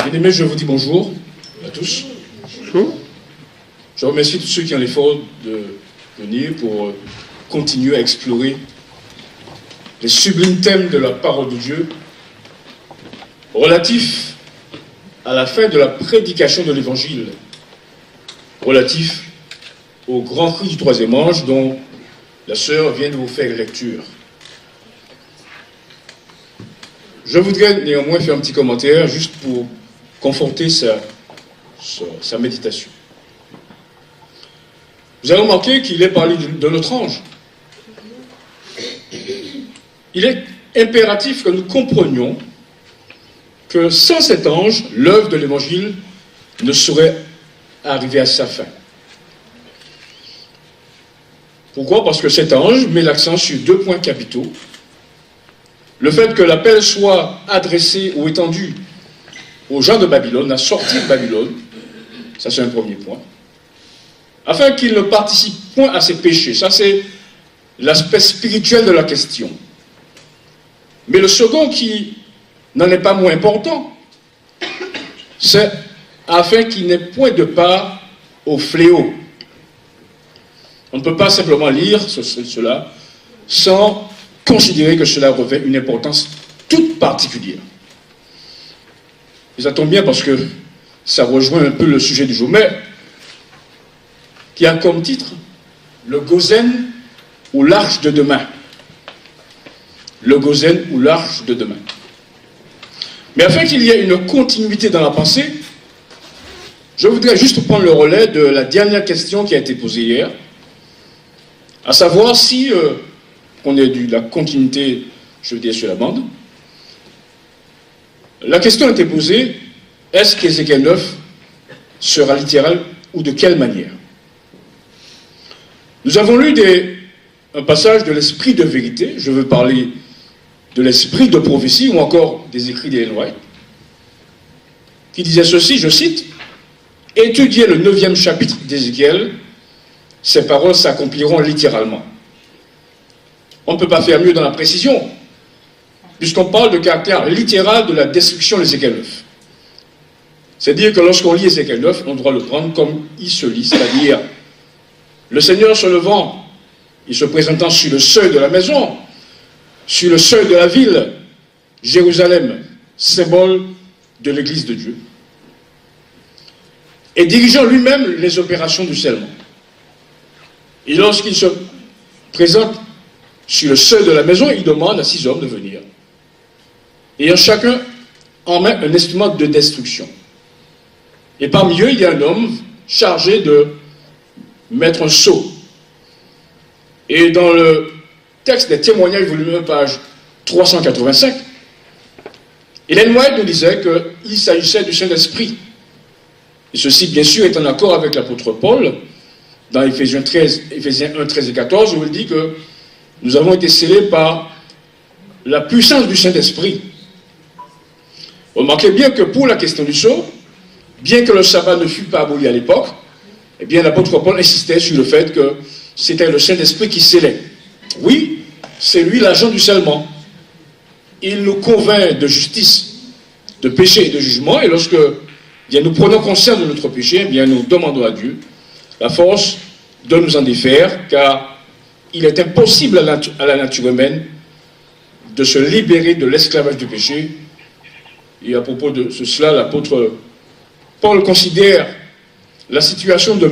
Bien-aimés, je vous dis bonjour à tous. Je remercie tous ceux qui ont l'effort de venir pour continuer à explorer les sublimes thèmes de la parole de Dieu relatifs à la fin de la prédication de l'Évangile, relatifs au grand cri du troisième ange dont la sœur vient de vous faire lecture. Je voudrais néanmoins faire un petit commentaire juste pour conforter sa méditation. Vous avez remarqué qu'il est parlé de notre ange. Il est impératif que nous comprenions que sans cet ange, l'œuvre de l'Évangile ne saurait arriver à sa fin. Pourquoi? Parce que cet ange met l'accent sur deux points capitaux. Le fait que l'appel soit adressé ou étendu aux gens de Babylone, à sortir de Babylone, ça c'est un premier point, afin qu'ils ne participent point à ses péchés. Ça c'est l'aspect spirituel de la question. Mais le second, qui n'en est pas moins important, c'est afin qu'il n'ait point de part au fléau. On ne peut pas simplement lire cela sans considérer que cela revêt une importance toute particulière. Et ça tombe bien parce que ça rejoint un peu le sujet du jour, mais qui a comme titre le Gozen ou l'arche de demain. Le Gozen ou l'arche de demain. Mais afin qu'il y ait une continuité dans la pensée, je voudrais juste prendre le relais de la dernière question qui a été posée hier, à savoir si on est de la continuité, je veux dire, sur la bande. La question a été posée, est-ce qu'Ézéchiel 9 sera littéral ou de quelle manière? Nous avons lu un passage de l'esprit de vérité, je veux parler de l'esprit de prophétie ou encore des écrits d'Ellen White, qui disait ceci, je cite, « Étudiez le 9e chapitre d'Ézéchiel, ces paroles s'accompliront littéralement. » On ne peut pas faire mieux dans la précision, puisqu'on parle de caractère littéral de la destruction d'Ézéchiel 9. C'est-à-dire que lorsqu'on lit Ézéchiel 9, on doit le prendre comme il se lit, c'est-à-dire le Seigneur se levant, il se présentant sur le seuil de la maison, sur le seuil de la ville, Jérusalem, symbole de l'Église de Dieu, et dirigeant lui-même les opérations du scellement. Et lorsqu'il se présente sur le seuil de la maison, il demande à 6 hommes de venir. Et chacun en met un instrument de destruction. Et parmi eux, il y a un homme chargé de mettre un sceau. Et dans le texte des témoignages, volume 1, page 385, Ellen White nous disait qu'il s'agissait du Saint-Esprit. Et ceci, bien sûr, est en accord avec l'apôtre Paul, dans Éphésiens 1, 13 et 14, où il dit que nous avons été scellés par la puissance du Saint-Esprit. Remarquez bien que pour la question du sceau, bien que le sabbat ne fût pas aboli à l'époque, eh bien l'apôtre Paul insistait sur le fait que c'était le Saint-Esprit qui scellait. Oui, c'est lui l'agent du scellement. Il nous convainc de justice, de péché et de jugement, et lorsque bien, nous prenons conscience de notre péché, eh bien, nous demandons à Dieu la force de nous en défaire, car il est impossible à la nature humaine de se libérer de l'esclavage du péché. Et à propos de cela, l'apôtre Paul considère la situation de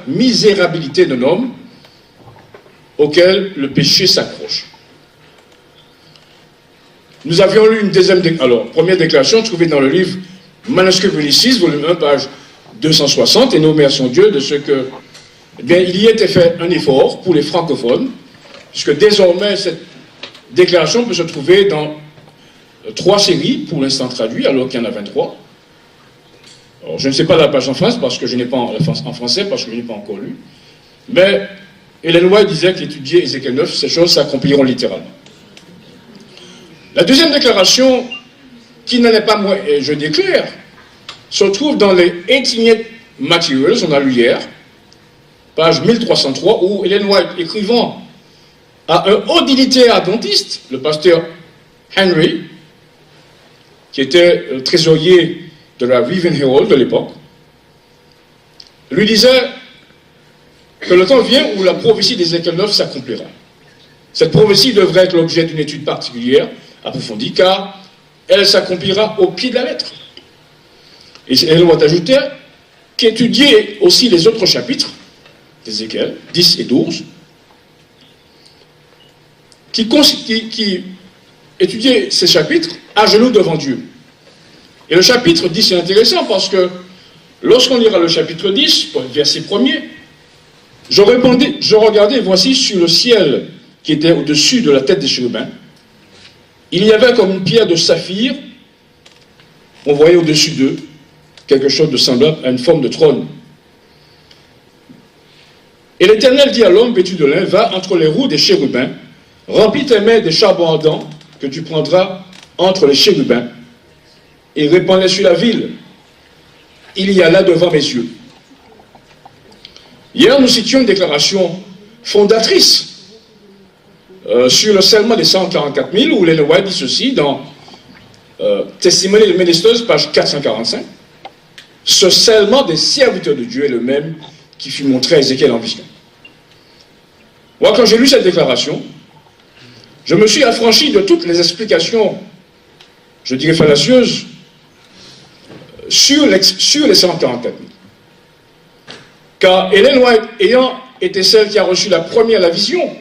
misérabilité d'un homme auquel le péché s'accroche. Nous avions lu une première déclaration trouvée dans le livre Manuscrit 6, volume 1, page 260, et nous remercions Dieu de ce que, eh bien, il y était fait un effort pour les francophones, puisque désormais cette déclaration peut se trouver dans 3 séries, pour l'instant traduites, alors qu'il y en a 23. Alors, je ne sais pas la page en France, parce que je n'ai pas en français, parce que je n'ai pas encore lu. Mais Ellen White disait qu'étudier Ézéchiel 9, ces choses s'accompliront littéralement. La deuxième déclaration, qui n'en est pas moins, et je déclare, se trouve dans les Ancient Materials, on a lu hier, page 1303, où Ellen White, écrivant à un haut dignitaire adventiste, le pasteur Henry, qui était trésorier de la Review Herald de l'époque, lui disait que le temps vient où la prophétie d'Ézéchiel 9 s'accomplira. Cette prophétie devrait être l'objet d'une étude particulière, approfondie, car elle s'accomplira au pied de la lettre. Et elle doit ajouter qu'étudier aussi les autres chapitres d'Ézéchiel, 10 et 12, qui étudier ces chapitres à genoux devant Dieu. Et le chapitre 10 est intéressant parce que lorsqu'on lira le chapitre 10, verset 1er, je regardais, voici sur le ciel qui était au-dessus de la tête des chérubins, il y avait comme une pierre de saphir, on voyait au-dessus d'eux quelque chose de semblable à une forme de trône. Et l'Éternel dit à l'homme vêtu de lin, va entre les roues des chérubins, remplis tes mains des charbons ardents que tu prendras entre les chérubins et répands-les sur la ville. Il y a là devant mes yeux. Hier, nous citions une déclaration fondatrice sur le scellement des 144 000, où Ellen White dit ceci dans Testimony of Ministers, page 445. Ce scellement des serviteurs de Dieu est le même qui fut montré à Ézéchiel en vision. Moi, quand j'ai lu cette déclaration, je me suis affranchi de toutes les explications, je dirais fallacieuses, sur les 144 000. Car Ellen White, ayant été celle qui a reçu la première la vision,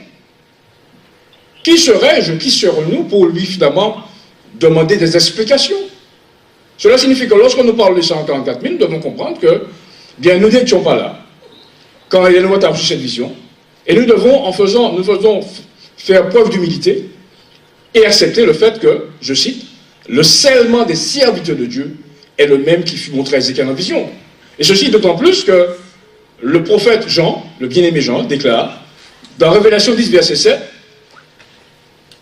qui serais-je, qui serons-nous pour lui finalement demander des explications? Cela signifie que lorsqu'on nous parle des 144 000, nous devons comprendre que, bien, nous n'étions pas là quand Ellen White a reçu cette vision, et nous devons, faire preuve d'humilité et accepter le fait que, je cite, le scellement des serviteurs de Dieu est le même qui fut montré à Ézéchiel en vision. Et ceci d'autant plus que le prophète Jean, le bien-aimé Jean, déclare, dans Révélation 10, verset 7,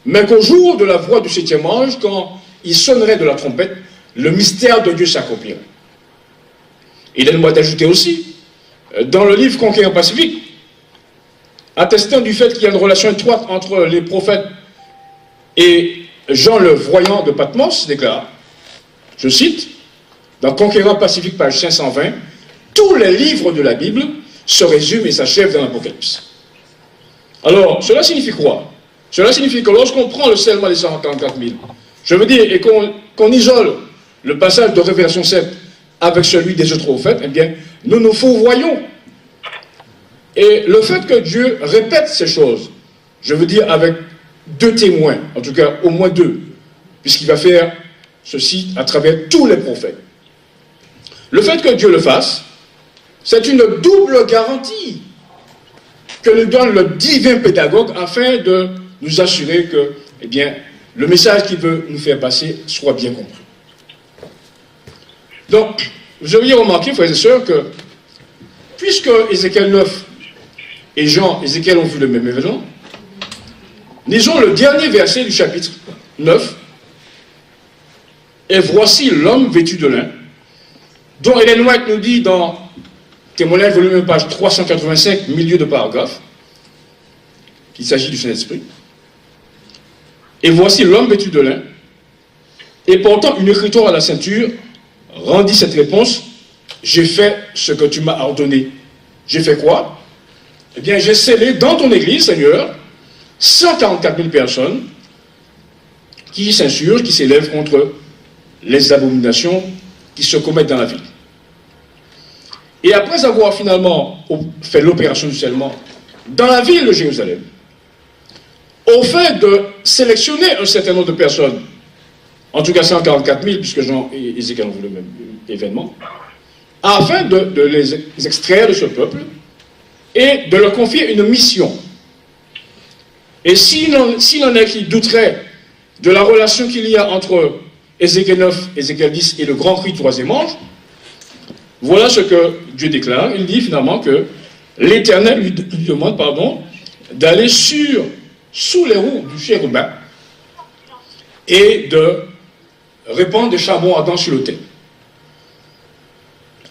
mais qu'au jour de la voix du 7e ange, quand il sonnerait de la trompette, le mystère de Dieu s'accomplirait. Il a ajouté aussi, dans le livre Conquérant Pacifique, attestant du fait qu'il y a une relation étroite entre les prophètes et Jean le voyant de Patmos, déclare, je cite, dans Conquérant Pacifique, page 520, tous les livres de la Bible se résument et s'achèvent dans l'Apocalypse. Alors, cela signifie quoi? Cela signifie que lorsqu'on prend le scellement des 144 000, je veux dire, et qu'on isole le passage de Révélation 7 avec celui des autres prophètes, eh bien, nous nous fourvoyons. Et le fait que Dieu répète ces choses, je veux dire avec deux témoins, en tout cas au moins deux, puisqu'il va faire ceci à travers tous les prophètes. Le fait que Dieu le fasse, c'est une double garantie que nous donne le divin pédagogue afin de nous assurer que, eh bien, le message qu'il veut nous faire passer soit bien compris. Donc, vous auriez remarqué, frères et sœurs, que puisque Ézéchiel 9 et Jean, Ézéchiel ont vu le même événement, lisons le dernier verset du chapitre 9. Et voici l'homme vêtu de lin, dont Ellen White nous dit dans Témoignage, volume 1, page 385, milieu de paragraphe, qu'il s'agit du Saint-Esprit. Et voici l'homme vêtu de lin, et portant une écriture à la ceinture, rendit cette réponse, j'ai fait ce que tu m'as ordonné. J'ai fait quoi? Eh bien, j'ai scellé dans ton église, Seigneur, 144 000 personnes qui s'insurgent, qui s'élèvent contre les abominations qui se commettent dans la ville. Et après avoir finalement fait l'opération du scellement dans la ville de Jérusalem, au fait de sélectionner un certain nombre de personnes, en tout cas 144 000, puisque Jean et Ézéchiel ont vu le même événement, afin de les extraire de ce peuple et de leur confier une mission. Et s'il en est qui douterait de la relation qu'il y a entre Ézéchiel 9, Ézéchiel 10 et le grand cri du troisième ange, voilà ce que Dieu déclare. Il dit finalement que l'Éternel lui demande d'aller sous les roues du chérubin et de répandre des charbons ardents sur l'autel.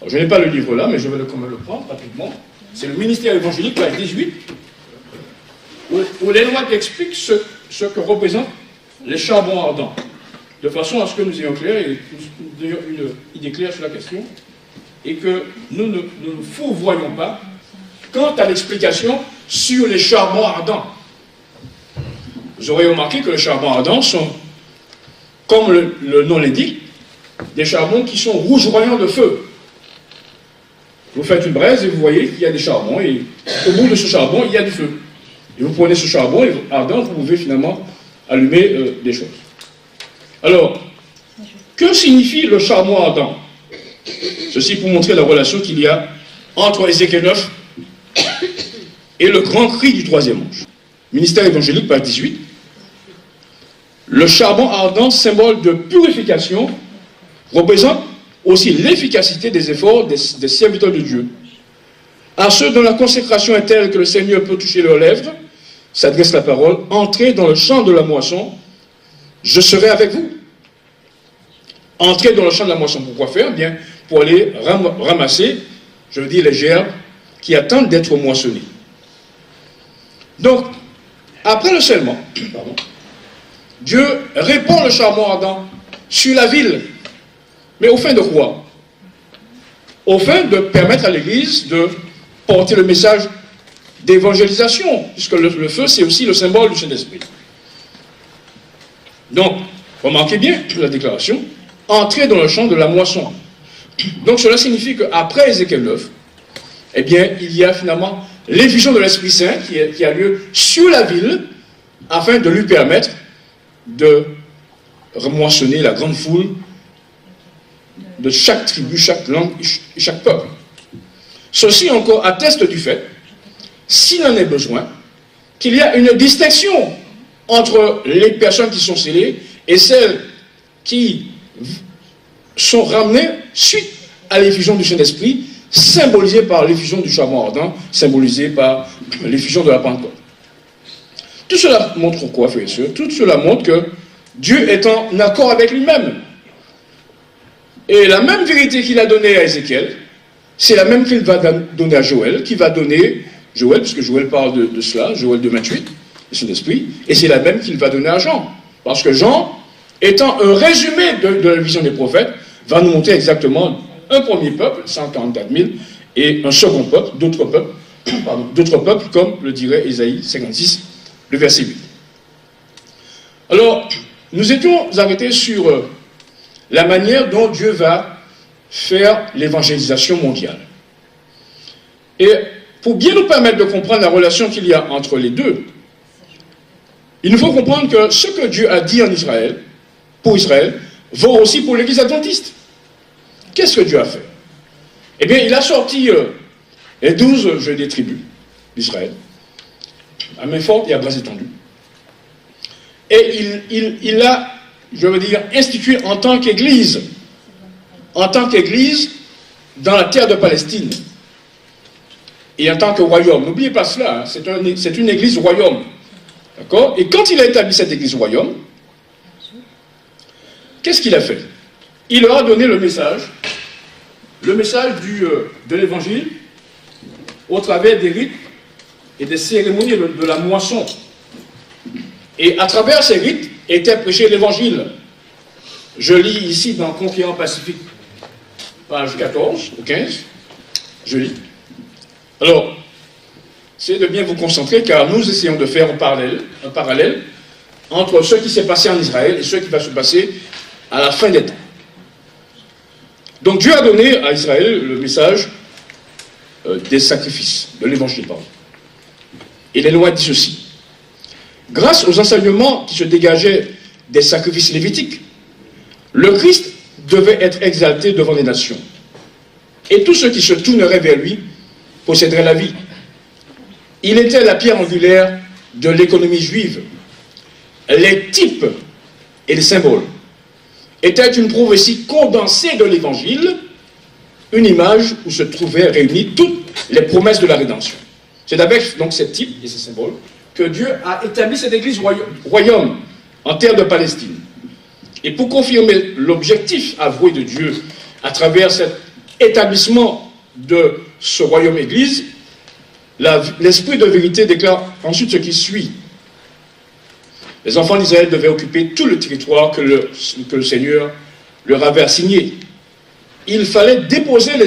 Je n'ai pas le livre là, mais je vais quand même le prendre rapidement. C'est le ministère évangélique, page 18, où les lois expliquent ce que représentent les charbons ardents. de façon à ce que nous ayons clair et nous ayons une idée claire sur la question, et que nous ne nous fourvoyons pas quant à l'explication sur les charbons ardents. Vous aurez remarqué que les charbons ardents sont, comme le nom l'indique, des charbons qui sont rougeoyants de feu. Vous faites une braise et vous voyez qu'il y a des charbons, et au bout de ce charbon, il y a du feu. Et vous prenez ce charbon ardent, vous pouvez finalement allumer des choses. Alors, que signifie le charbon ardent? Ceci pour montrer la relation qu'il y a entre Ézéchiel 9 et le grand cri du troisième ange. Ministère évangélique, page 18. Le charbon ardent, symbole de purification, représente aussi l'efficacité des efforts des serviteurs de Dieu. À ceux dont la consécration est telle que le Seigneur peut toucher leurs lèvres, s'adresse la parole, entrez dans le champ de la moisson, je serai avec vous. Entrez dans le champ de la moisson, pourquoi faire? Bien, pour aller ramasser, je veux dire, les gerbes qui attendent d'être moissonnées. Donc, après le scellement, Dieu répand le charbon ardent sur la ville. Mais au fin de quoi? Au fin de permettre à l'Église de porter le message d'évangélisation, puisque le feu, c'est aussi le symbole du Saint-Esprit. Donc, remarquez bien la déclaration, entrer dans le champ de la moisson. Donc, cela signifie qu'après Ézéchiel 9, eh bien, il y a finalement l'effusion de l'Esprit Saint qui a lieu sur la ville, afin de lui permettre de remoissonner la grande foule de chaque tribu, chaque langue et chaque peuple. Ceci encore atteste du fait, s'il en est besoin, qu'il y a une distinction entre les personnes qui sont scellées et celles qui sont ramenées suite à l'effusion du Saint-Esprit, symbolisée par l'effusion du charbon ardent, symbolisée par l'effusion de la Pentecôte. Tout cela montre quoi, frères et sœurs? Tout cela montre que Dieu est en accord avec lui-même. Et la même vérité qu'il a donnée à Ézéchiel, c'est la même qu'il va donner à Joël, qui va donner, Joël, puisque Joël parle de cela, Joël 2,28, le Saint-Esprit, et c'est la même qu'il va donner à Jean. Parce que Jean, étant un résumé de la vision des prophètes, va nous montrer exactement un premier peuple, 144 000, et un second peuple, d'autres peuples, comme le dirait Ésaïe 56, le verset 8. Alors, nous étions arrêtés sur la manière dont Dieu va faire l'évangélisation mondiale. Et pour bien nous permettre de comprendre la relation qu'il y a entre les deux, il nous faut comprendre que ce que Dieu a dit en Israël, pour Israël, vaut aussi pour l'Église adventiste. Qu'est-ce que Dieu a fait? Eh bien, il a sorti les 12 des tribus d'Israël, à main forte et à bras étendus. Et il a, je veux dire, institué en tant qu'Église dans la terre de Palestine, et en tant que royaume. N'oubliez pas cela, hein, c'est une Église royaume. D'accord? Et quand il a établi cette Église royaume, qu'est-ce qu'il a fait? Il leur a donné le message de l'Évangile au travers des rites et des cérémonies de la moisson. Et à travers ces rites était prêché l'Évangile. Je lis ici dans Conquérant Pacifique, page 14 ou 15. Je lis. Alors, c'est de bien vous concentrer, car nous essayons de faire un parallèle entre ce qui s'est passé en Israël et ce qui va se passer à la fin des temps. Donc Dieu a donné à Israël le message des sacrifices, de l'Évangile, pardon. Et les lois disent ceci. Grâce aux enseignements qui se dégageaient des sacrifices lévitiques, le Christ devait être exalté devant les nations. Et tous ceux qui se tourneraient vers lui posséderaient la vie. Il était la pierre angulaire de l'économie juive. Les types et les symboles étaient une prophétie condensée de l'Évangile, une image où se trouvaient réunies toutes les promesses de la rédemption. C'est avec donc ces types et ces symboles que Dieu a établi cette église royaume en terre de Palestine. Et pour confirmer l'objectif avoué de Dieu à travers cet établissement de ce royaume-église, l'Esprit de vérité déclare ensuite ce qui suit. Les enfants d'Israël devaient occuper tout le territoire que le Seigneur leur avait assigné. Il fallait déposer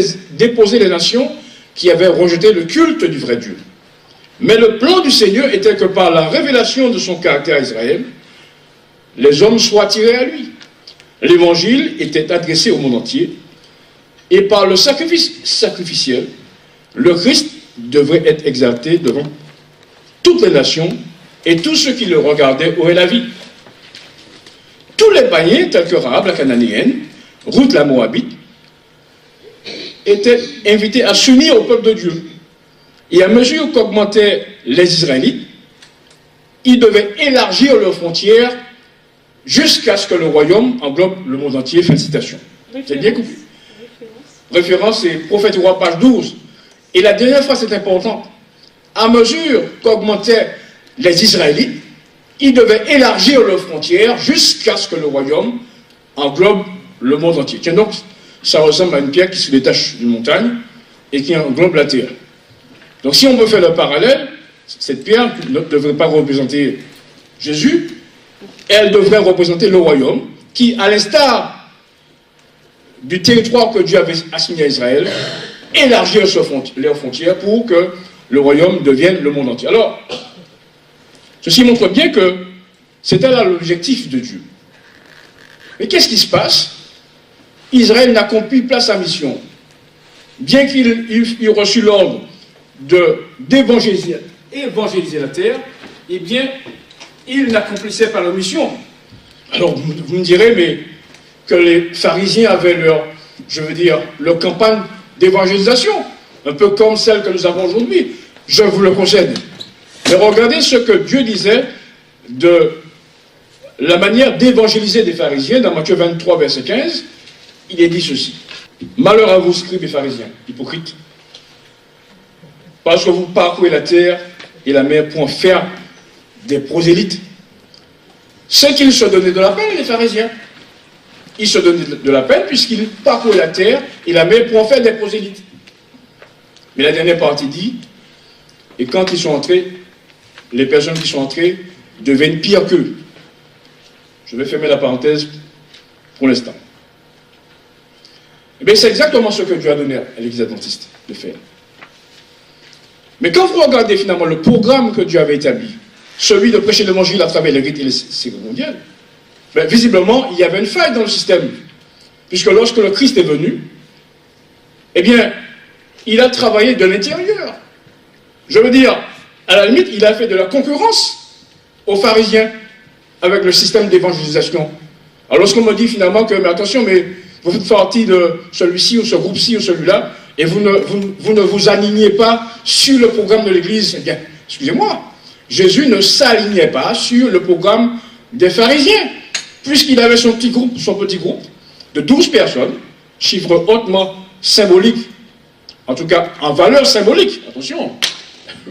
les nations qui avaient rejeté le culte du vrai Dieu. Mais le plan du Seigneur était que par la révélation de son caractère à Israël, les hommes soient attirés à lui. L'évangile était adressé au monde entier, et par le sacrifice sacrificiel, le Christ devrait être exalté devant toutes les nations, et tous ceux qui le regardaient auraient la vie. Tous les païens, tels que Rahab la Cananéenne, Ruth la Moabite, étaient invités à s'unir au peuple de Dieu. Et à mesure qu'augmentaient les Israélites, ils devaient élargir leurs frontières jusqu'à ce que le royaume englobe le monde entier. Félicitations. C'est bien compris. Référence, c'est Prophète roi, page 12. Et la dernière phrase est importante. À mesure qu'augmentaient les Israélites, ils devaient élargir leurs frontières jusqu'à ce que le royaume englobe le monde entier. Tiens donc, ça ressemble à une pierre qui se détache d'une montagne et qui englobe la terre. Donc si on veut faire le parallèle, cette pierre ne devrait pas représenter Jésus, elle devrait représenter le royaume qui, à l'instar du territoire que Dieu avait assigné à Israël, élargir leurs frontières pour que le royaume devienne le monde entier. Alors, ceci montre bien que c'était là l'objectif de Dieu. Mais qu'est-ce qui se passe? Israël n'accomplit pas sa mission. Bien qu'il ait reçu l'ordre d'évangéliser la terre, eh bien, il n'accomplissait pas leur mission. Alors, vous me direz, mais que les pharisiens avaient leur campagne d'évangélisation, un peu comme celle que nous avons aujourd'hui. Je vous le concède. Mais regardez ce que Dieu disait de la manière d'évangéliser des pharisiens dans Matthieu 23, verset 15. Il est dit ceci. Malheur à vous, scribes et pharisiens, hypocrites, parce que vous parcourez la terre et la mer pour en faire des prosélytes. C'est qu'ils se donnaient de la peine, les pharisiens. Ils se donnaient de la peine puisqu'ils parcouraient la terre et la mer pour en faire des prosélytes. Mais la dernière partie dit, et quand ils sont entrés, les personnes qui sont entrées deviennent pires qu'eux. Je vais fermer la parenthèse pour l'instant. Eh bien, c'est exactement ce que Dieu a donné à l'Église adventiste de faire. Mais quand vous regardez finalement le programme que Dieu avait établi, celui de prêcher l'évangile à travers les rites et les cérémoniels, ben, visiblement, il y avait une faille dans le système. Puisque lorsque le Christ est venu, eh bien, il a travaillé de l'intérieur. Je veux dire, à la limite, il a fait de la concurrence aux pharisiens avec le système d'évangélisation. Alors lorsqu'on me dit finalement que, mais attention, mais vous faites partie de celui-ci ou ce groupe-ci ou celui-là, et vous ne vous alignez pas sur le programme de l'Église, eh bien, excusez-moi, Jésus ne s'alignait pas sur le programme des pharisiens, puisqu'il avait son petit groupe de 12 personnes, chiffre hautement symbolique, en tout cas en valeur symbolique, attention,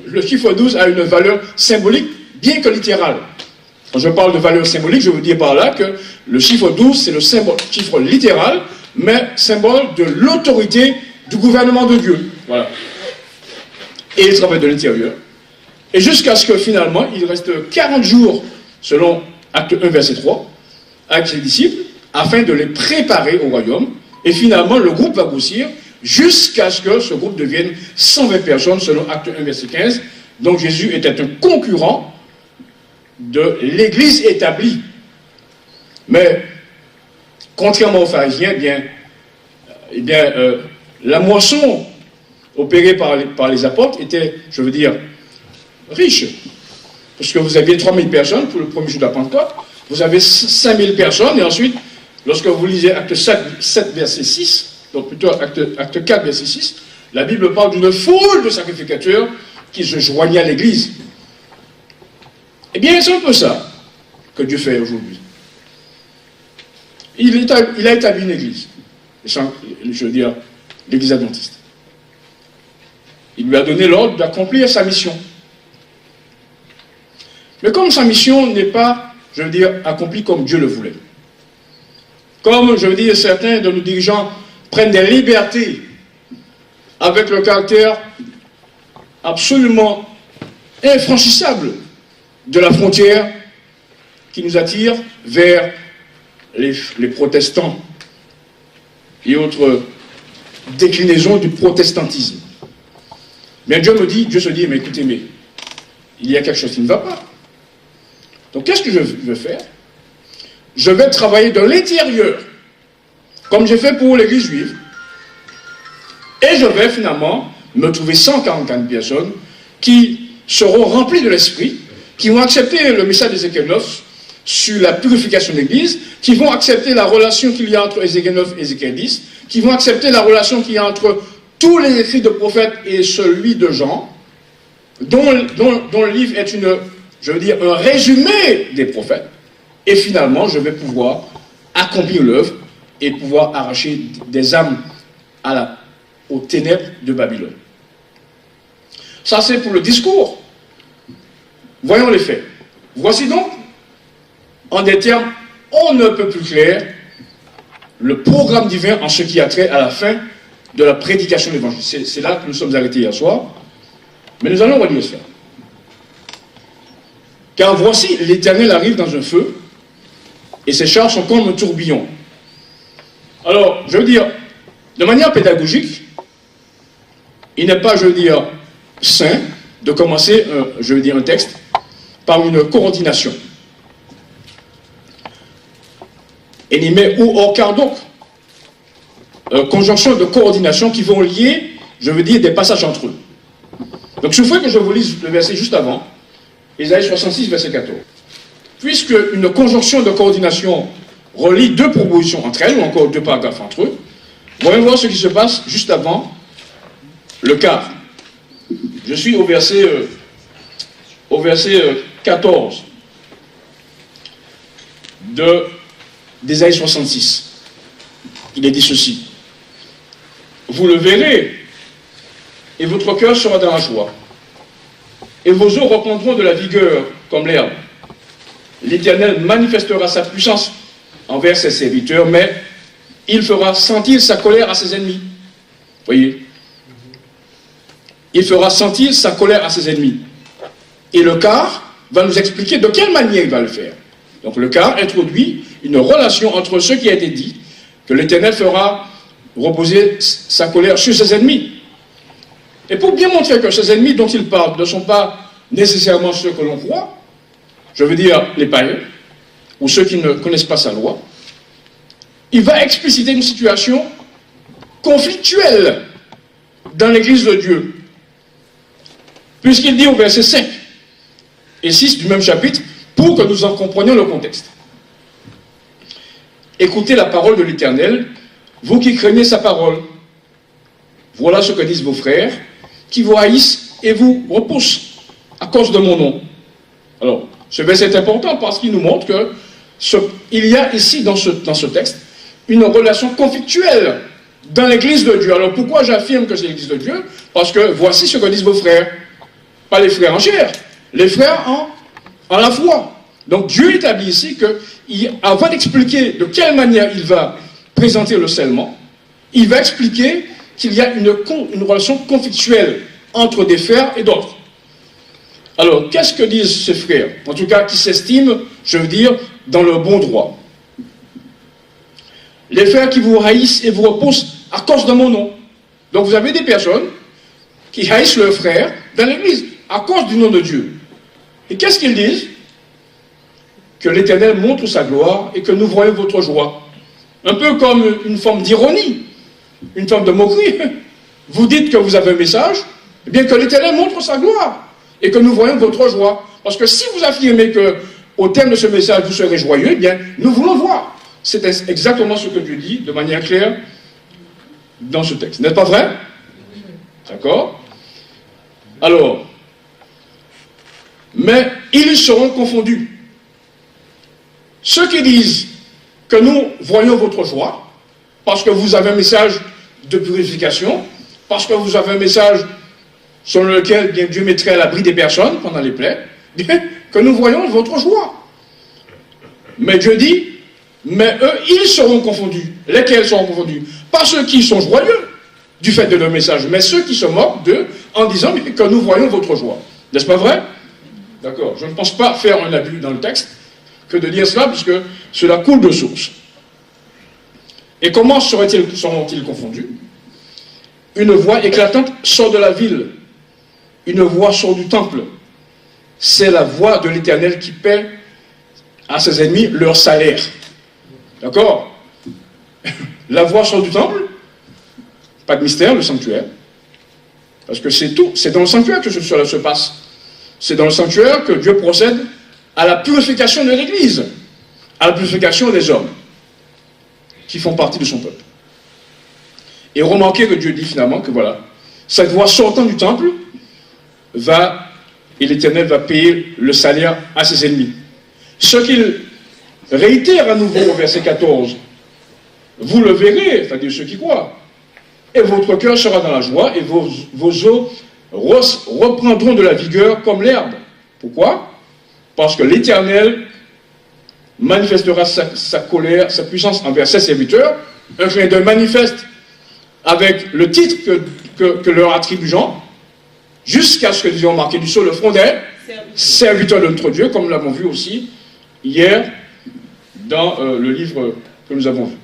le chiffre 12 a une valeur symbolique bien que littérale. Quand je parle de valeur symbolique, je veux dire par là que le chiffre 12, c'est le chiffre littéral, mais symbole de l'autorité du gouvernement de Dieu. Voilà. Et il travaille de l'intérieur. Et jusqu'à ce que finalement, il reste 40 jours, selon Acte 1, verset 3, avec ses disciples, afin de les préparer au royaume. Et finalement, le groupe va grossir jusqu'à ce que ce groupe devienne 120 personnes, selon Acte 1, verset 15. Donc Jésus était un concurrent de l'Église établie. Mais, contrairement aux pharisiens, la moisson opérée par les apôtres était, je veux dire, riche. Parce que vous aviez 3000 personnes pour le premier jour de la Pentecôte, vous avez 5000 personnes, et ensuite, lorsque vous lisez Acte 7, verset 6, donc plutôt Acte 4, verset 6, la Bible parle d'une foule de sacrificateurs qui se joignaient à l'Église. Eh bien, c'est un peu ça que Dieu fait aujourd'hui. Il a établi une Église, je veux dire, l'Église adventiste. Il lui a donné l'ordre d'accomplir sa mission. Mais comme sa mission n'est pas, je veux dire, accomplie comme Dieu le voulait, comme, je veux dire, certains de nos dirigeants prennent des libertés avec le caractère absolument infranchissable de la frontière qui nous attire vers les protestants et autres déclinaisons du protestantisme. Mais Dieu se dit, mais écoutez, mais il y a quelque chose qui ne va pas. Donc qu'est-ce que je veux faire? Je vais travailler de l'intérieur, comme j'ai fait pour l'Église juive, et je vais finalement me trouver 144 personnes qui seront remplies de l'Esprit, qui vont accepter le message d'Ézéchiel 9 sur la purification de l'Église, qui vont accepter la relation qu'il y a entre Ézéchiel 9 et Ézéchiel 10, qui vont accepter la relation qu'il y a entre tous les écrits de prophètes et celui de Jean, dont le livre est un résumé des prophètes, et finalement je vais pouvoir accomplir l'œuvre et pouvoir arracher des âmes aux ténèbres de Babylone. Ça c'est pour le discours. Voyons les faits. Voici donc, en des termes on ne peut plus clair, le programme divin en ce qui a trait à la fin de la prédication de l'évangile. C'est là que nous sommes arrêtés hier soir. Mais nous allons relire cela. Car voici, l'Éternel arrive dans un feu, et ses chars sont comme un tourbillon. Alors, je veux dire, de manière pédagogique, il n'est pas, sain de commencer, un texte par une coordination. Énimé ou hors quart donc. Conjonction de coordination qui vont lier, des passages entre eux. Donc, je voudrais que je vous lise le verset juste avant, Ésaïe 66, verset 14. Puisque une conjonction de coordination relie deux propositions entre elles, ou encore deux paragraphes entre eux, voyons voir ce qui se passe juste avant le quart. Je suis au verset 14 d'Ésaïe 66. Il est dit ceci. Vous le verrez, et votre cœur sera dans la joie, et vos os reprendront de la vigueur comme l'herbe. L'Éternel manifestera sa puissance envers ses serviteurs, mais il fera sentir sa colère à ses ennemis. Voyez? Il fera sentir sa colère à ses ennemis. Et le quart va nous expliquer de quelle manière il va le faire. Donc le quart introduit une relation entre ce qui a été dit, que l'Éternel fera reposer sa colère sur ses ennemis. Et pour bien montrer que ces ennemis dont il parle ne sont pas nécessairement ceux que l'on croit, les païens, ou ceux qui ne connaissent pas sa loi, il va expliciter une situation conflictuelle dans l'Église de Dieu. Puisqu'il dit au verset 5 et 6 du même chapitre, pour que nous en comprenions le contexte. Écoutez la parole de l'Éternel, vous qui craignez sa parole. Voilà ce que disent vos frères, qui vous haïssent et vous repoussent à cause de mon nom. Alors, ce verset est important parce qu'il nous montre qu'il y a ici, dans ce texte, une relation conflictuelle dans l'Église de Dieu. Alors, pourquoi j'affirme que c'est l'Église de Dieu? Parce que voici ce que disent vos frères. Pas les frères en chair, les frères en la foi. Donc, Dieu établit ici qu'avant d'expliquer de quelle manière il va présenter le scellement, il va expliquer qu'il y a une relation conflictuelle entre des frères et d'autres. Alors, qu'est-ce que disent ces frères? En tout cas, qui s'estiment, dans le bon droit. Les frères qui vous haïssent et vous repoussent à cause de mon nom. Donc, vous avez des personnes qui haïssent leurs frères dans l'Église à cause du nom de Dieu. Et qu'est-ce qu'ils disent? Que l'Éternel montre sa gloire et que nous voyons votre joie. Un peu comme une forme d'ironie, une forme de moquerie. Vous dites que vous avez un message, eh bien que l'Éternel montre sa gloire et que nous voyons votre joie. Parce que si vous affirmez qu'au terme de ce message, vous serez joyeux, eh bien, nous voulons voir. C'est exactement ce que Dieu dit de manière claire dans ce texte. N'est-ce pas vrai? D'accord? Alors, mais ils seront confondus. Ceux qui disent que nous voyons votre joie, parce que vous avez un message de purification, parce que vous avez un message selon lequel bien, Dieu mettrait à l'abri des personnes pendant les plaies, bien, que nous voyons votre joie. Mais Dieu dit, mais eux, ils seront confondus. Lesquels seront confondus? Pas ceux qui sont joyeux du fait de leur message, mais ceux qui se moquent d'eux en disant que nous voyons votre joie. N'est-ce pas vrai? D'accord. Je ne pense pas faire un abus dans le texte, que de dire cela, puisque cela coule de source. Et comment seront-ils confondus? Une voix éclatante sort de la ville. Une voix sort du temple. C'est la voix de l'Éternel qui paie à ses ennemis leur salaire. D'accord? La voix sort du temple. Pas de mystère, le sanctuaire. Parce que c'est tout. C'est dans le sanctuaire que cela se passe. C'est dans le sanctuaire que Dieu procède à la purification de l'Église, à la purification des hommes qui font partie de son peuple. Et remarquez que Dieu dit finalement que voilà, cette voix sortant du temple et l'Éternel va payer le salaire à ses ennemis. Ce qu'il réitère à nouveau au verset 14, vous le verrez, c'est-à-dire ceux qui croient, et votre cœur sera dans la joie, et vos os reprendront de la vigueur comme l'herbe. Pourquoi? Parce que l'Éternel manifestera sa colère, sa puissance envers ses serviteurs, un clin d'œil manifeste avec le titre que leur attribue Jean, jusqu'à ce que nous ayons marqué du sceau le front des serviteurs de notre Dieu, comme nous l'avons vu aussi hier dans le livre que nous avons vu.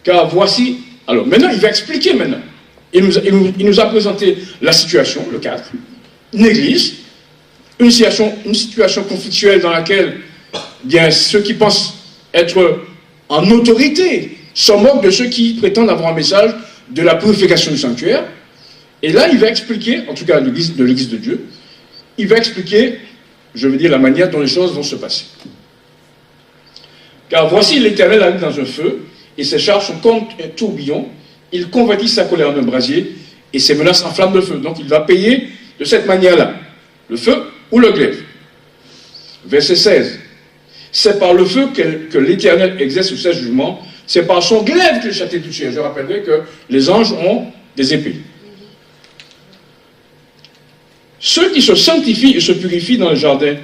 Car voici, alors maintenant il va expliquer maintenant. Il nous a présenté la situation, le cadre, une église, une situation conflictuelle dans laquelle bien, ceux qui pensent être en autorité se moquent de ceux qui prétendent avoir un message de la purification du sanctuaire. Et là, il va expliquer, en tout cas de l'Église de Dieu, il va expliquer, je veux dire, la manière dont les choses vont se passer. Car voici l'Éternel arrive dans un feu, et ses chars sont comme un tourbillon, il convertit sa colère en un brasier, et ses menaces en flammes de feu. Donc il va payer de cette manière-là, le feu ou le glaive. Verset 16. C'est par le feu que l'Éternel exerce ses jugements, c'est par son glaive qu'il châtie tout ciel. Je rappellerai que les anges ont des épées. Ceux qui se sanctifient et se purifient dans le jardin,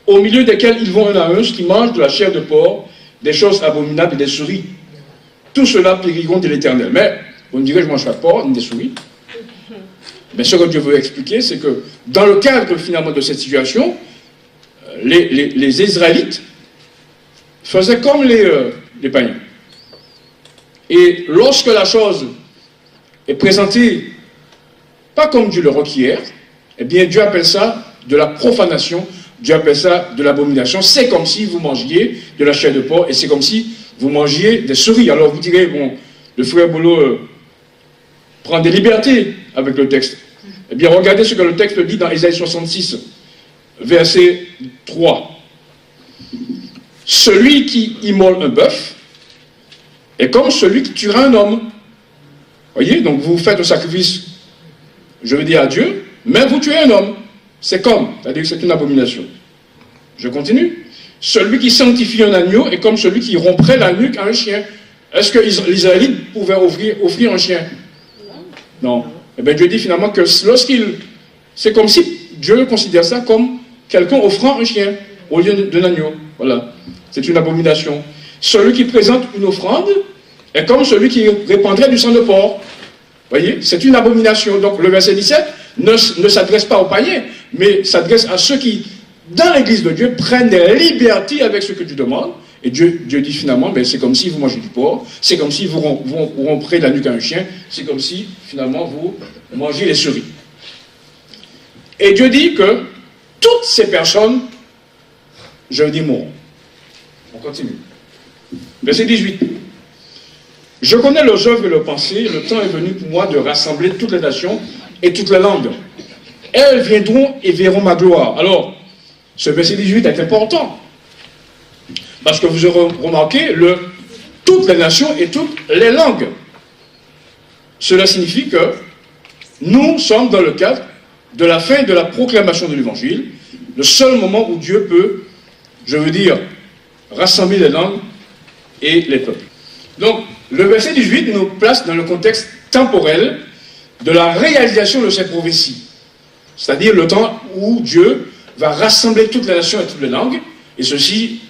au milieu desquels ils vont un à un, qui mangent de la chair de porc, des choses abominables et des souris. Tout cela périront de l'Éternel. Mais, vous me direz, je ne mange pas de porc ni des souris. Mais ce que Dieu veut expliquer, c'est que dans le cadre finalement de cette situation, les Israélites faisaient comme les païens. Et lorsque la chose est présentée, pas comme Dieu le requiert, eh bien Dieu appelle ça de la profanation, Dieu appelle ça de l'abomination. C'est comme si vous mangiez de la chair de porc et c'est comme si vous mangiez des souris. Alors vous direz, bon, le frère Boulot prend des libertés avec le texte. Eh bien regardez ce que le texte dit dans Ésaïe 66, verset 3. Celui qui immole un bœuf est comme celui qui tuera un homme. Voyez, donc vous faites un sacrifice, je veux dire à Dieu, mais vous tuez un homme. C'est comme, c'est-à-dire que c'est une abomination. Je continue. Celui qui sanctifie un agneau est comme celui qui romprait la nuque à un chien. Est-ce que les Israélites pouvaient offrir un chien? Non. Eh bien Dieu dit finalement que c'est comme si Dieu considère ça comme quelqu'un offrant un chien au lieu d'un agneau. Voilà. C'est une abomination. Celui qui présente une offrande est comme celui qui répandrait du sang de porc. Voyez, c'est une abomination. Donc le verset 17 ne s'adresse pas aux païens, mais s'adresse à ceux qui, dans l'église de Dieu, prennent des libertés avec ce que Dieu demande. Et Dieu dit finalement, ben, c'est comme si vous mangez du porc, c'est comme si vous romprez la nuque à un chien, c'est comme si finalement vous mangez les souris. Et Dieu dit que toutes ces personnes, je dis mourront. On continue. Verset 18. Je connais leurs œuvres et leurs pensées, le temps est venu pour moi de rassembler toutes les nations et toutes les langues. Elles viendront et verront ma gloire. Alors, ce verset 18 est important. Parce que vous aurez remarqué toutes les nations et toutes les langues. Cela signifie que nous sommes dans le cadre de la fin de la proclamation de l'Évangile, le seul moment où Dieu peut, je veux dire, rassembler les langues et les peuples. Donc, le verset 18 nous place dans le contexte temporel de la réalisation de ces prophéties. C'est-à-dire le temps où Dieu va rassembler toutes les nations et toutes les langues, et ceci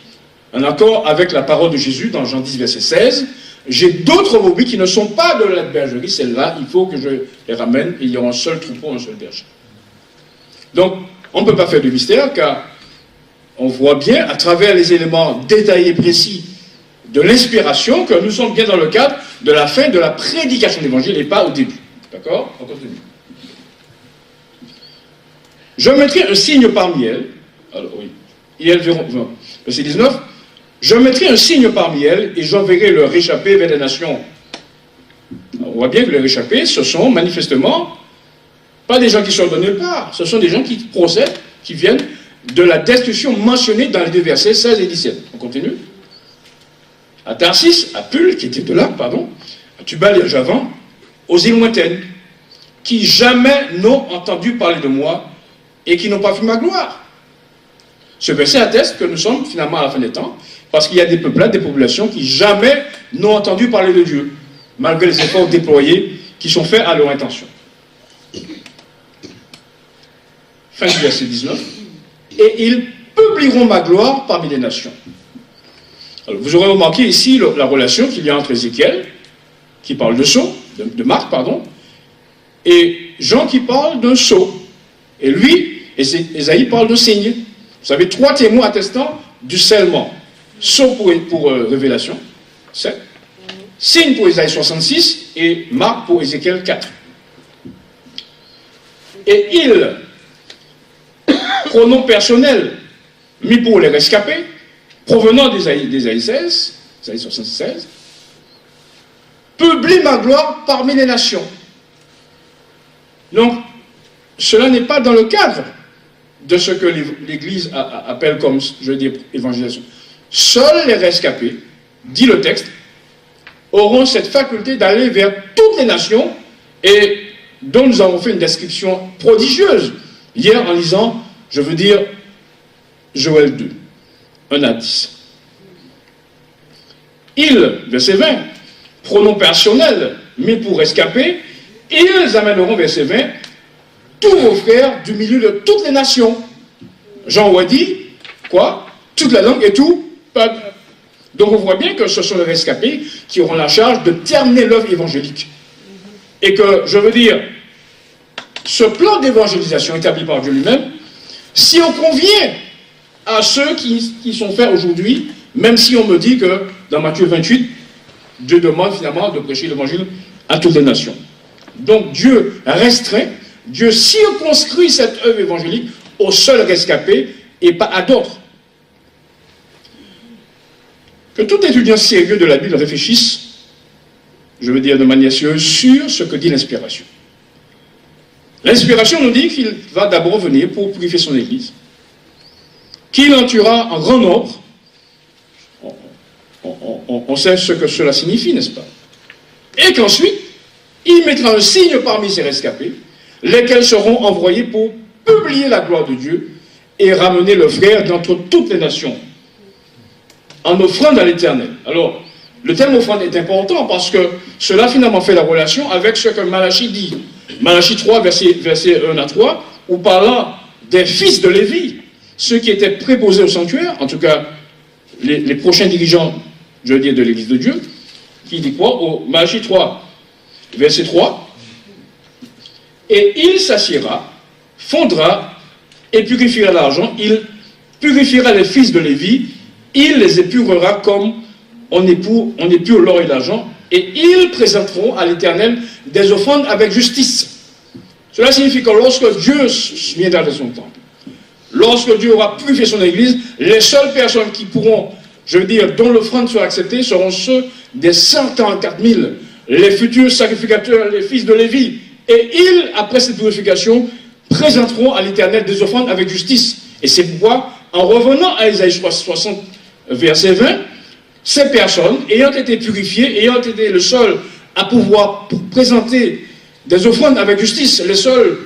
en accord avec la parole de Jésus dans Jean 10, verset 16. J'ai d'autres brebis qui ne sont pas de la bergerie, celles-là, il faut que je les ramène, et il y aura un seul troupeau, un seul berger. Donc, on ne peut pas faire de mystère, car on voit bien, à travers les éléments détaillés précis de l'inspiration, que nous sommes bien dans le cadre de la fin de la prédication de l'évangile et pas au début. D'accord? On continue. Je mettrai un signe parmi elles. Alors oui. Et elles verront. Verset 19. Je mettrai un signe parmi elles et j'enverrai leur réchappé vers les nations. Alors, on voit bien que les réchappés, ce sont manifestement pas des gens qui sont de nulle part. Ce sont des gens qui procèdent, qui viennent de la destruction mentionnée dans les deux versets 16 et 17. On continue. À Tarsis, à Pul, qui était de là, pardon, à Tubal et à Javan, aux îles lointaines, qui jamais n'ont entendu parler de moi et qui n'ont pas vu ma gloire. Ce verset atteste que nous sommes finalement à la fin des temps, parce qu'il y a des peuplades, des populations qui jamais n'ont entendu parler de Dieu, malgré les efforts déployés qui sont faits à leur intention. Fin du verset 19. Et ils publieront ma gloire parmi les nations. Alors, vous aurez remarqué ici la relation qu'il y a entre Ézéchiel, qui parle de sceau, de Marc, pardon, et Jean qui parle d'un sceau. Et lui, Ésaïe parle de signe. Vous savez, 3 témoins attestant du scellement. Sceau pour Révélation 7, signe pour Ésaïe 66 et Marc pour Ézéchiel 4. Et il, pronom personnel, mis pour les rescapés, provenant d'Ésaïe 16, Ésaïe 76, publie ma gloire parmi les nations. Donc, cela n'est pas dans le cadre de ce que l'Église appelle comme, je veux dire, évangélisation. Seuls les rescapés, dit le texte, auront cette faculté d'aller vers toutes les nations et dont nous avons fait une description prodigieuse hier en lisant, je veux dire, Joël 2, 1 à 10. Ils, verset 20, pronom personnel, mis pour rescapés, ils amèneront, verset 20, tous vos frères du milieu de toutes les nations. Jean a dit, quoi? Toute la langue et tout peuple. Donc on voit bien que ce sont les rescapés qui auront la charge de terminer l'œuvre évangélique. Et que, je veux dire, ce plan d'évangélisation établi par Dieu lui-même, si on convient à ceux qui sont faits aujourd'hui, même si on me dit que dans Matthieu 28, Dieu demande finalement de prêcher l'évangile à toutes les nations. Donc Dieu restreint, Dieu circonscrit cette œuvre évangélique aux seuls rescapés et pas à d'autres. Que tout étudiant sérieux de la Bible réfléchisse, je veux dire de manière sérieuse, sur ce que dit l'inspiration. L'inspiration nous dit qu'il va d'abord venir pour purifier son Église, qu'il en tuera en grand nombre. On sait ce que cela signifie, n'est-ce pas? Et qu'ensuite, il mettra un signe parmi ces rescapés, lesquels seront envoyés pour publier la gloire de Dieu et ramener le frère d'entre toutes les nations, en offrande à l'Éternel. Alors, le terme offrande est important parce que cela finalement fait la relation avec ce que Malachie dit. Malachie 3, verset 1 à 3, où parlant des fils de Lévi, ceux qui étaient préposés au sanctuaire, en tout cas les prochains dirigeants, je veux dire, de l'Église de Dieu, qui dit quoi? Au Malachie 3, verset 3, et il s'assiera, fondra et purifiera l'argent, il purifiera les fils de Lévi, il les épurera comme on épure l'or et l'argent, et ils présenteront à l'Éternel des offrandes avec justice. Cela signifie que lorsque Dieu viendra de son temple, lorsque Dieu aura purifié son Église, les seules personnes qui pourront, je veux dire, dont l'offrande sera acceptée, seront ceux des 144 000, les futurs sacrificateurs, les fils de Lévi. Et ils, après cette purification, présenteront à l'Éternel des offrandes avec justice. Et c'est pourquoi, en revenant à Ésaïe 60, verset 20, ces personnes, ayant été purifiées, ayant été le seul à pouvoir présenter des offrandes avec justice, les seuls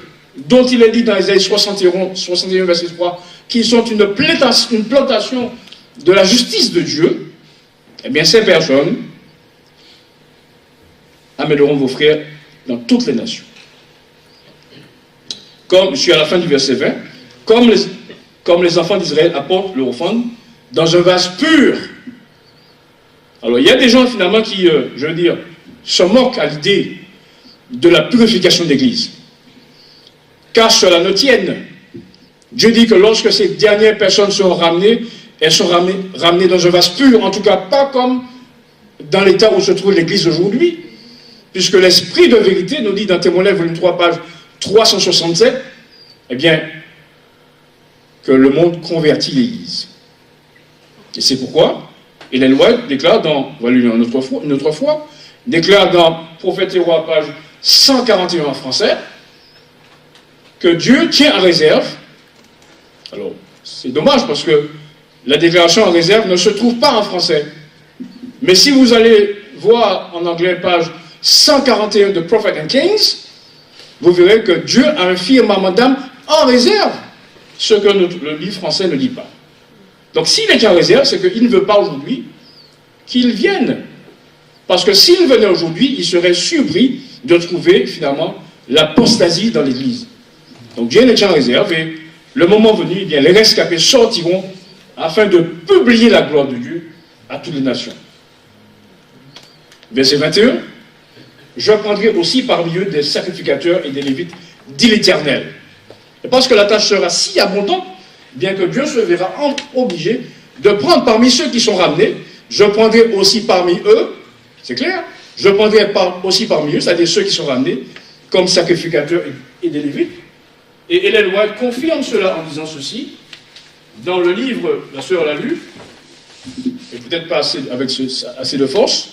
dont il est dit dans Ésaïe 61, verset 3, qui sont une plantation de la justice de Dieu, eh bien ces personnes amèneront vos frères dans toutes les nations. Comme, je suis à la fin du verset 20, comme les enfants d'Israël apportent leur offrande dans un vase pur. Alors il y a des gens finalement qui, je veux dire, se moquent à l'idée de la purification de l'Église. Car cela ne tienne Dieu dit que lorsque ces dernières personnes seront ramenées, elles sont ramenées dans un vase pur, en tout cas pas comme dans l'état où se trouve l'Église aujourd'hui, puisque l'Esprit de vérité nous dit dans Témoignage, volume 3, page 367, eh bien, que le monde convertit l'Église. Et c'est pourquoi Ellen White déclare dans, on va le lire une autre fois, déclare dans Prophète et Roi, page 141 en français, que Dieu tient en réserve. Alors, c'est dommage parce que la déclaration en réserve ne se trouve pas en français. Mais si vous allez voir en anglais, page 141 de Prophet and Kings, vous verrez que Dieu a un firmament d'âme en réserve, ce que le livre français ne dit pas. Donc s'il est en réserve, c'est qu'il ne veut pas aujourd'hui qu'il vienne. Parce que s'il venait aujourd'hui, il serait surpris de trouver finalement l'apostasie dans l'Église. Donc Dieu est en réserve et le moment venu, eh bien, les rescapés sortiront afin de publier la gloire de Dieu à toutes les nations. Verset 21. Je prendrai aussi parmi eux des sacrificateurs et des lévites, dit l'Éternel. Et parce que la tâche sera si abondante, bien que Dieu se verra obligé de prendre parmi ceux qui sont ramenés, je prendrai aussi parmi eux, c'est clair, je prendrai aussi parmi eux, c'est-à-dire ceux qui sont ramenés, comme sacrificateurs et des lévites. Et Ellen White confirme cela en disant ceci, dans le livre, la sœur l'a lu, et peut-être pas avec assez de force,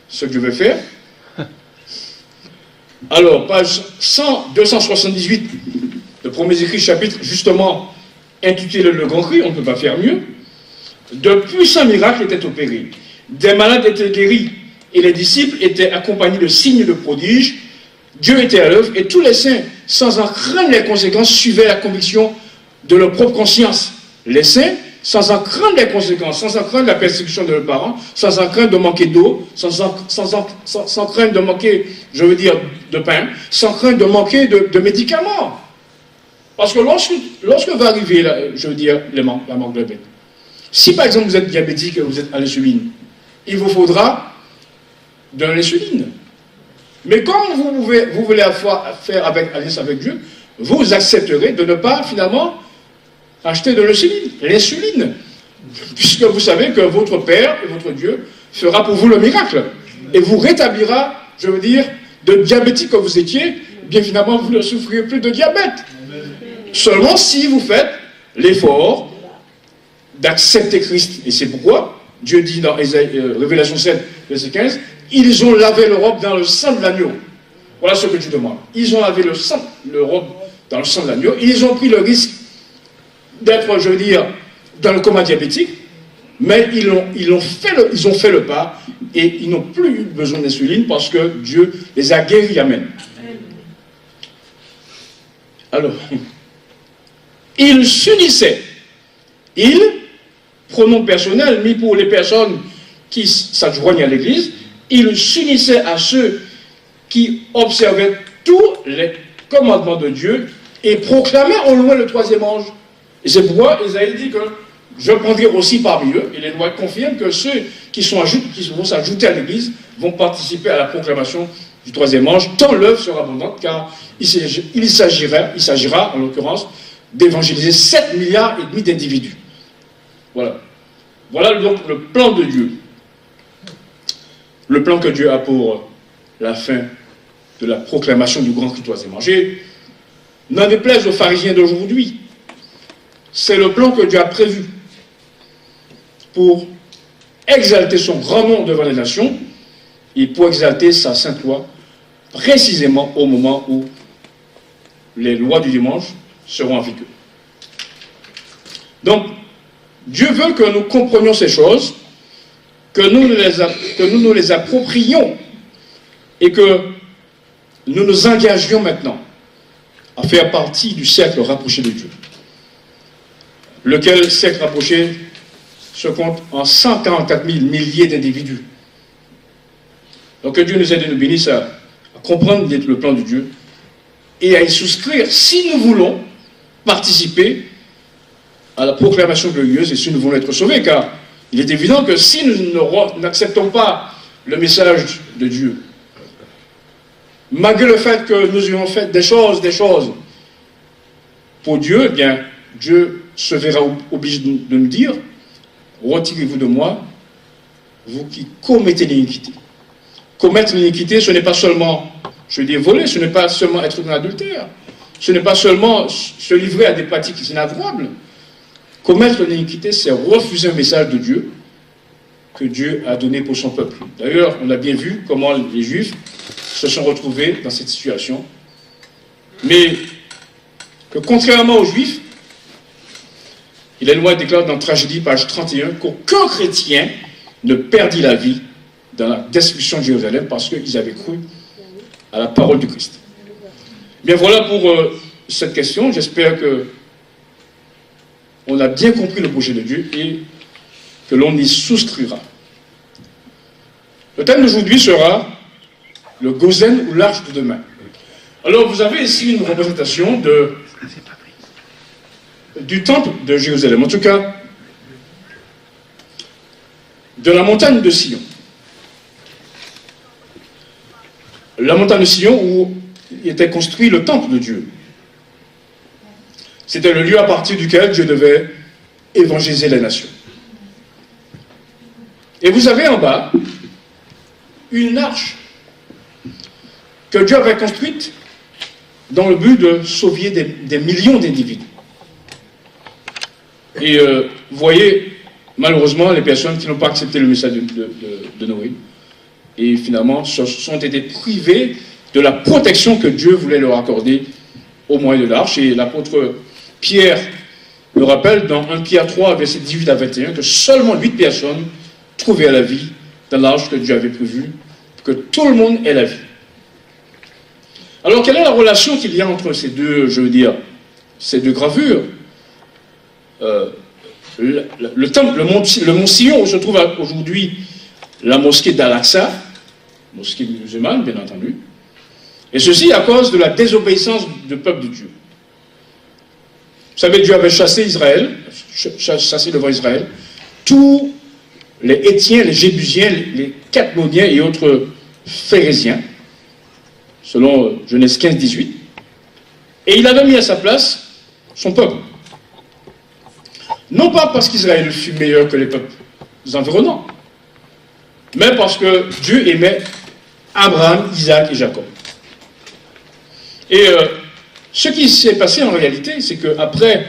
ce que je vais faire. Alors, page 278, le premier écrit chapitre, justement, intitulé Le Grand Cri, on ne peut pas faire mieux. De puissants miracles étaient opérés. Des malades étaient guéris, et les disciples étaient accompagnés de signes de prodiges. Dieu était à l'œuvre, et tous les saints, sans en craindre les conséquences, suivaient la conviction de leur propre conscience. Les saints, sans en craindre les conséquences, sans en craindre la persécution de leurs parents, sans en craindre de manquer d'eau, sans craindre de manquer, je veux dire, de pain, sans craindre de manquer de médicaments. Parce que lorsque va arriver, je veux dire, la manque de pain, si par exemple vous êtes diabétique et vous êtes à l'insuline, il vous faudra de l'insuline. Mais comme vous voulez faire alliance avec Dieu, vous accepterez de ne pas finalement acheter de l'insuline, puisque vous savez que votre Père et votre Dieu fera pour vous le miracle, et vous rétablira, je veux dire, de diabétique que vous étiez, bien finalement vous ne souffrirez plus de diabète. Seulement si vous faites l'effort d'accepter Christ. Et c'est pourquoi Dieu dit dans Révélation 7, verset 15, ils ont lavé l'Europe dans le sang de l'agneau. Voilà ce que Dieu demande. Ils ont lavé l'Europe dans le sang de l'agneau. Ils ont pris le risque d'être, je veux dire, dans le coma diabétique, mais ils ont fait le pas et ils n'ont plus eu besoin d'insuline parce que Dieu les a guéris. Amen. Alors, ils s'unissaient. Ils, pronom personnel, mis pour les personnes qui s'adjoignent à l'Église, ils s'unissaient à ceux qui observaient tous les commandements de Dieu et proclamaient au loin le troisième ange. Et c'est pourquoi Isaïe dit que je prendrai aussi parmi eux, et les lois confirment que ceux qui vont s'ajouter à l'Église vont participer à la proclamation du troisième ange, tant l'œuvre sera abondante, car il s'agira en l'occurrence d'évangéliser 7,5 milliards d'individus. Voilà. Voilà donc le plan de Dieu. Le plan que Dieu a pour la fin de la proclamation du grand cri troisième ange. Et n'en déplaise aux pharisiens d'aujourd'hui, c'est le plan que Dieu a prévu pour exalter son grand nom devant les nations et pour exalter sa sainte loi précisément au moment où les lois du dimanche seront en vigueur. Donc, Dieu veut que nous comprenions ces choses, que nous nous les approprions et que nous nous engagions maintenant à faire partie du cercle rapproché de Dieu. Lequel cercle rapproché se compte en 144 000 milliers d'individus. Donc que Dieu nous aide et nous bénisse à comprendre le plan de Dieu et à y souscrire si nous voulons participer à la proclamation glorieuse et si nous voulons être sauvés, car il est évident que si nous n'acceptons pas le message de Dieu, malgré le fait que nous ayons fait des choses pour Dieu, eh bien, Dieu se verra obligé de nous dire, retirez-vous de moi, vous qui commettez l'iniquité. Commettre l'iniquité, ce n'est pas seulement, je dis voler, ce n'est pas seulement être dans l'adultère, ce n'est pas seulement se livrer à des pratiques inavouables. Commettre l'iniquité, c'est refuser un message de Dieu que Dieu a donné pour son peuple. D'ailleurs, on a bien vu comment les Juifs se sont retrouvés dans cette situation. Mais que contrairement aux Juifs, il est loin déclare dans Tragédie, page 31, qu'aucun chrétien ne perdit la vie dans la destruction de Jérusalem parce qu'ils avaient cru à la parole du Christ. Bien voilà pour cette question. J'espère que on a bien compris le projet de Dieu et que l'on y souscrira. Le thème d'aujourd'hui sera le Gozen ou l'arche de demain. Alors vous avez ici une représentation du temple de Jérusalem, en tout cas de la montagne de Sion. La montagne de Sion où était construit le temple de Dieu. C'était le lieu à partir duquel Dieu devait évangéliser les nations. Et vous avez en bas une arche que Dieu avait construite dans le but de sauver des millions d'individus. Et vous voyez, malheureusement, les personnes qui n'ont pas accepté le message de Noé, et finalement, sont été privées de la protection que Dieu voulait leur accorder au moyen de l'arche. Et l'apôtre Pierre me rappelle dans 1 Pierre 3, verset 18 à 21, que seulement 8 personnes trouvaient la vie dans l'arche que Dieu avait prévue, que tout le monde ait la vie. Alors, quelle est la relation qu'il y a entre ces deux, je veux dire, ces deux gravures? Le temple, le mont Sion, où se trouve aujourd'hui la mosquée d'Al-Aqsa, mosquée musulmane, bien entendu, et ceci à cause de la désobéissance du peuple de Dieu. Vous savez, Dieu avait chassé Israël, chassé devant Israël, tous les Héthiens, les Jébusiens, les Cadmoniens et autres Phérésiens, selon Genèse 15, 18, et il avait mis à sa place son peuple. Non pas parce qu'Israël fut meilleur que les peuples environnants, mais parce que Dieu aimait Abraham, Isaac et Jacob. Et ce qui s'est passé en réalité, c'est qu'après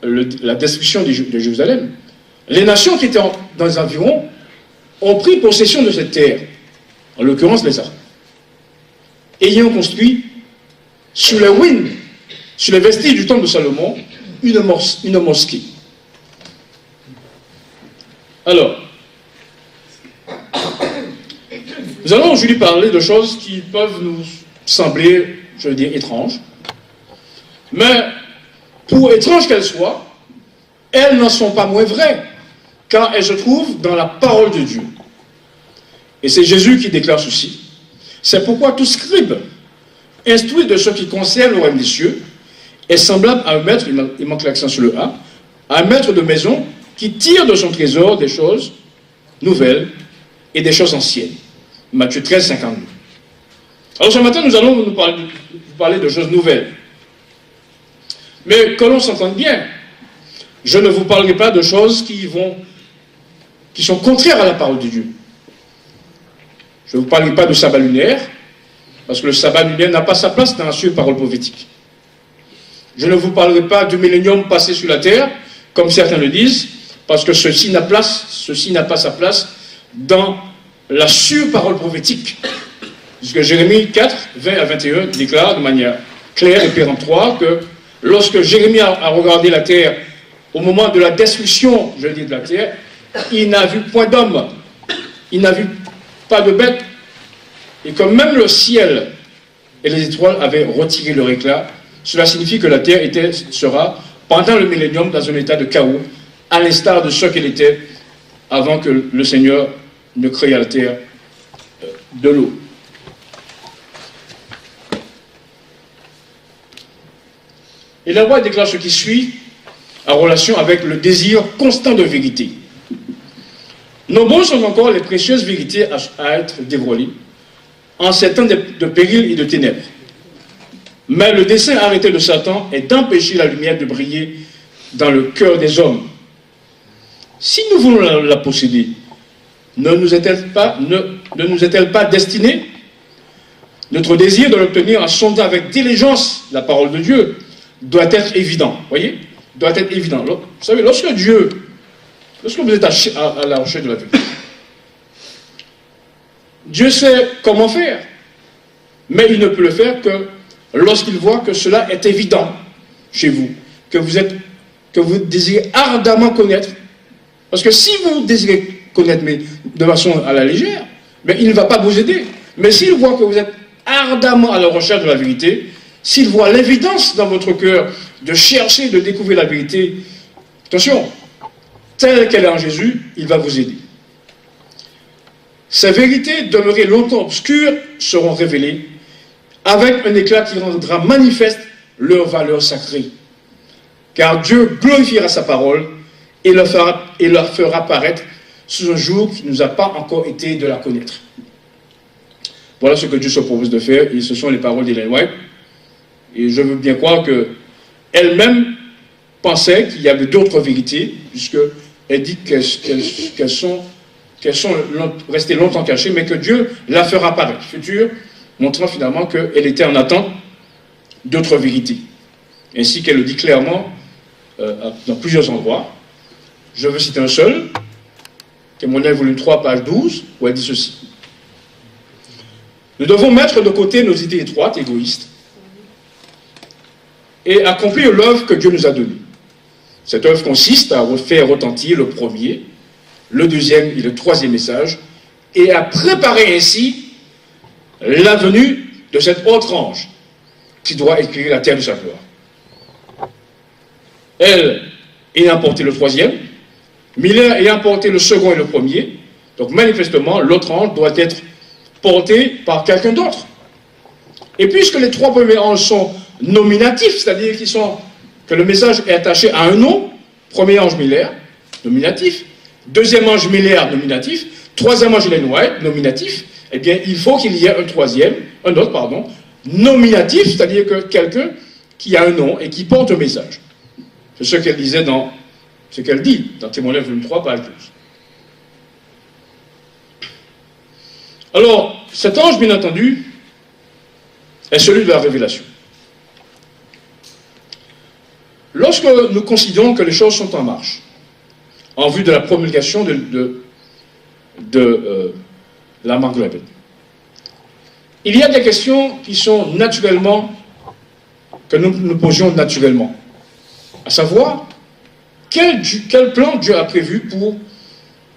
la destruction de Jérusalem, les nations qui étaient dans les environs ont pris possession de cette terre, en l'occurrence les Arabes, et y ont construit sur les ruines, sur les vestiges du temple de Salomon, une mosquée. Alors, nous allons aujourd'hui parler de choses qui peuvent nous sembler, je veux dire, étranges. Mais, pour étranges qu'elles soient, elles n'en sont pas moins vraies, car elles se trouvent dans la parole de Dieu. Et c'est Jésus qui déclare ceci. C'est pourquoi tout scribe, instruit de ce qui concerne le royaume des cieux, est semblable à un maître, il manque l'accent sur le A, à un maître de maison qui tire de son trésor des choses nouvelles et des choses anciennes. Matthieu 13, 52. Alors ce matin, nous allons vous parler de choses nouvelles. Mais que l'on s'entende bien, je ne vous parlerai pas de choses qui sont contraires à la parole de Dieu. Je ne vous parlerai pas de sabbat lunaire, parce que le sabbat lunaire n'a pas sa place dans la sûre parole prophétique. Je ne vous parlerai pas du millénium passé sur la terre, comme certains le disent, parce que ceci n'a pas sa place dans la sûre parole prophétique. Puisque Jérémie 4, 20 à 21 déclare de manière claire et péremptoire que lorsque Jérémie a regardé la terre au moment de la destruction, je dis de la terre, il n'a vu point d'homme, il n'a vu pas de bête, et comme même le ciel et les étoiles avaient retiré leur éclat, cela signifie que la terre sera, pendant le millénium, dans un état de chaos, à l'instar de ce qu'elle était avant que le Seigneur ne crée la terre de l'eau. Et la loi déclare ce qui suit en relation avec le désir constant de vérité. Nombreux sont encore les précieuses vérités à être dévoilées en ces temps de péril et de ténèbres. Mais le dessein arrêté de Satan est d'empêcher la lumière de briller dans le cœur des hommes. Si nous voulons la posséder, ne nous est-elle pas destinée? Notre désir de l'obtenir en sondant avec diligence la parole de Dieu doit être évident. Voyez? Doit être évident. Vous savez, lorsque vous êtes à la recherche de la vérité, Dieu sait comment faire, mais il ne peut le faire que lorsqu'il voit que cela est évident chez vous, que vous désirez ardemment connaître. Parce que si vous désirez connaître, mais de façon à la légère, mais il ne va pas vous aider. Mais s'il voit que vous êtes ardemment à la recherche de la vérité, s'il voit l'évidence dans votre cœur de chercher, de découvrir la vérité, attention, telle qu'elle est en Jésus, il va vous aider. Ces vérités demeurées longtemps obscures seront révélées avec un éclat qui rendra manifeste leur valeur sacrée. Car Dieu glorifiera sa parole et la fera paraître sous un jour qui ne nous a pas encore été de la connaître. Voilà ce que Dieu se propose de faire, et ce sont les paroles d'Ellen White. Et je veux bien croire qu'elle-même pensait qu'il y avait d'autres vérités, puisqu'elle dit qu'elles sont restées longtemps cachées, mais que Dieu la fera paraître, futur, montrant finalement qu'elle était en attente d'autres vérités. Ainsi qu'elle le dit clairement dans plusieurs endroits. Je veux citer un seul, Témoignage volume 3, page 12, où elle dit ceci. Nous devons mettre de côté nos idées étroites, égoïstes, et accomplir l'œuvre que Dieu nous a donnée. Cette œuvre consiste à faire retentir le premier, le deuxième et le troisième message, et à préparer ainsi la venue de cet autre ange qui doit éclairer la terre de sa gloire. Elle ayant porté le troisième, Miller ayant porté le second et le premier, donc manifestement, l'autre ange doit être porté par quelqu'un d'autre. Et puisque les trois premiers anges sont nominatifs, c'est-à-dire que le message est attaché à un nom, premier ange Miller, nominatif, deuxième ange Miller, nominatif, troisième ange Ellen White, nominatif, eh bien, il faut qu'il y ait un autre, nominatif, c'est-à-dire que quelqu'un qui a un nom et qui porte un message. C'est ce qu'elle disait ce qu'elle dit dans Témoignage volume 3, page 12. Alors, cet ange, bien entendu, est celui de la révélation. Lorsque nous considérons que les choses sont en marche, en vue de la promulgation de la marque de la bête, il y a des questions qui sont naturellement, que nous nous posions naturellement. À savoir, quel plan Dieu a prévu pour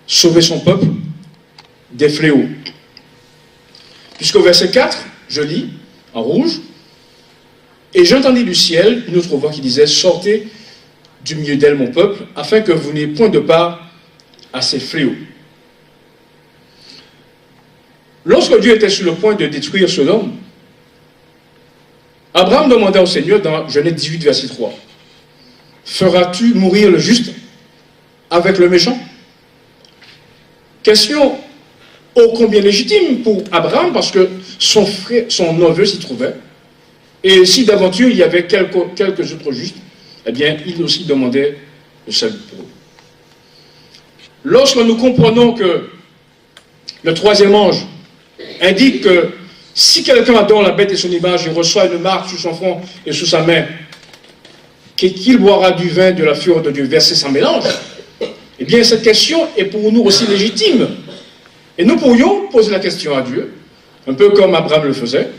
sauver son peuple des fléaux. Puisqu'au verset 4, je lis, en rouge, « Et j'entendis du ciel une autre voix qui disait, « Sortez du milieu d'elle, mon peuple, afin que vous n'ayez point de part à ces fléaux. » Lorsque Dieu était sur le point de détruire Sodome, Abraham demanda au Seigneur dans Genèse 18, verset 3, « Feras-tu mourir le juste avec le méchant ?» Question ô combien légitime pour Abraham, parce que son neveu s'y trouvait, et si d'aventure il y avait quelques autres justes, eh bien, il aussi demandait le salut pour eux. Lorsque nous comprenons que le troisième ange indique que si quelqu'un adore la bête et son image, il reçoit une marque sur son front et sous sa main, qu'il boira du vin de la fureur de Dieu versé sans mélange, eh bien, cette question est pour nous aussi légitime. Et nous pourrions poser la question à Dieu, un peu comme Abraham le faisait.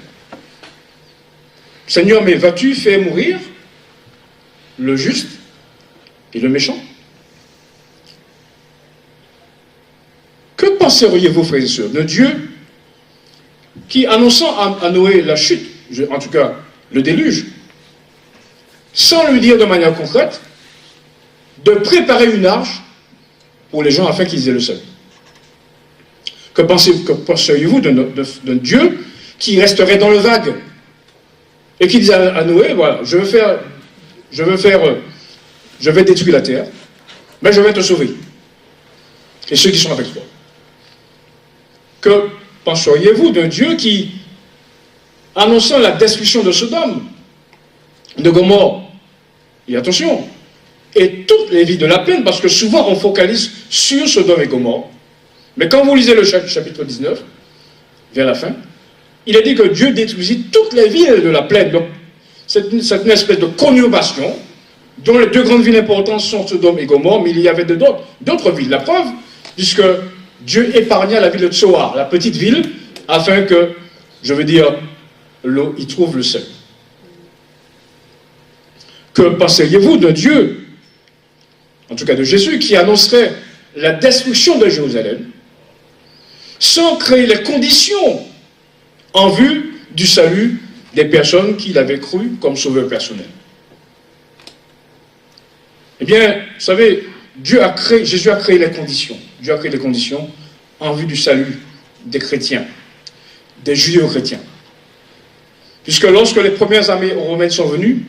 Seigneur, mais vas-tu faire mourir le juste et le méchant? Que penseriez-vous, frères et sœurs, de Dieu qui, annonçant à Noé la chute, en tout cas le déluge, sans lui dire de manière concrète, de préparer une arche pour les gens afin qu'ils aient le salut? Que penseriez-vous d'un Dieu qui resterait dans le vague et qui disait à Noé, voilà, je vais détruire la terre, mais je vais te sauver. Et ceux qui sont avec toi. Que penseriez-vous d'un Dieu qui, annonçant la destruction de Sodome, de Gomorrhe. Et attention, et toutes les villes de la plaine, parce que souvent on focalise sur Sodome et Gomorrhe. Mais quand vous lisez le chapitre 19, vers la fin, il est dit que Dieu détruisit toutes les villes de la plaine. Donc, c'est une espèce de conurbation, dont les deux grandes villes importantes sont Sodome et Gomorrhe, mais il y avait d'autres villes. La preuve, puisque Dieu épargna la ville de Tsoar, la petite ville, afin que, je veux dire, l'eau y trouve le seuil. Que penseriez-vous de Dieu, en tout cas de Jésus, qui annoncerait la destruction de Jérusalem, sans créer les conditions en vue du salut des personnes qu'il avait cru comme sauveur personnel? Eh bien, vous savez, Jésus a créé les conditions. Dieu a créé les conditions en vue du salut des chrétiens, des judéo-chrétiens. Puisque lorsque les premières armées romaines sont venues,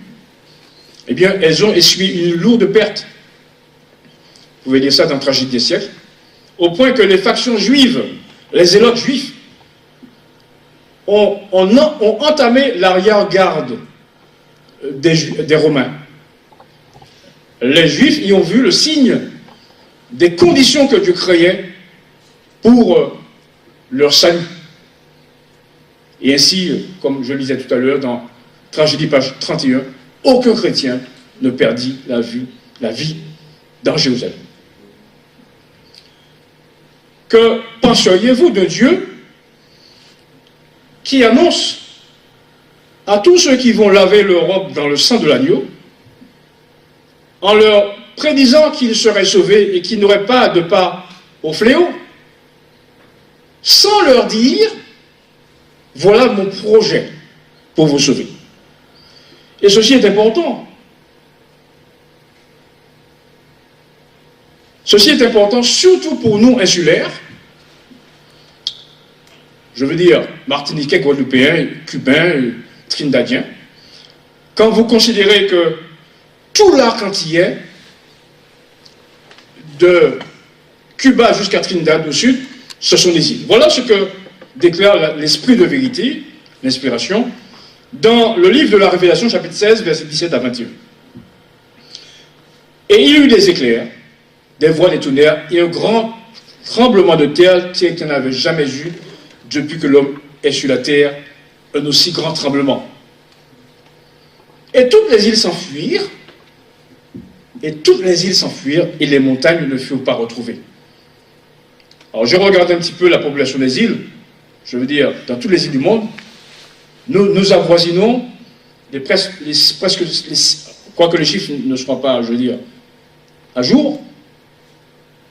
eh bien, elles ont essuyé une lourde perte. Vous pouvez lire ça dans le Tragique des siècles, au point que les factions juives, les zélotes juifs, ont entamé l'arrière-garde des Romains. Les Juifs y ont vu le signe des conditions que Dieu créait pour leur salut. Et ainsi, comme je le disais tout à l'heure dans Tragédie, page 31, aucun chrétien ne perdit la vie dans Jérusalem. Que penseriez-vous de Dieu qui annonce à tous ceux qui vont laver leur robe dans le sang de l'agneau, en leur prédisant qu'ils seraient sauvés et qu'ils n'auraient pas de part au fléau, sans leur dire « Voilà mon projet pour vous sauver ». Et ceci est important. Ceci est important surtout pour nous insulaires, je veux dire martiniquais, guadeloupéens, cubains, trinidadiens, quand vous considérez que tout l'arc antillais, de Cuba jusqu'à Trinidad au sud, ce sont des îles. Voilà ce que déclare l'esprit de vérité, l'inspiration, dans le livre de la Révélation, chapitre 16, versets 17 à 21. Et il y eut des éclairs, des voix, des tonnerres, et un grand tremblement de terre qu'il n'y en avait jamais eu depuis que l'homme est sur la terre, un aussi grand tremblement. Et toutes les îles s'enfuirent, et les montagnes ne furent pas retrouvées. Alors je regarde un petit peu la population des îles, je veux dire, dans toutes les îles du monde, nous avoisinons quoique les chiffres ne soient pas, je veux dire, à jour,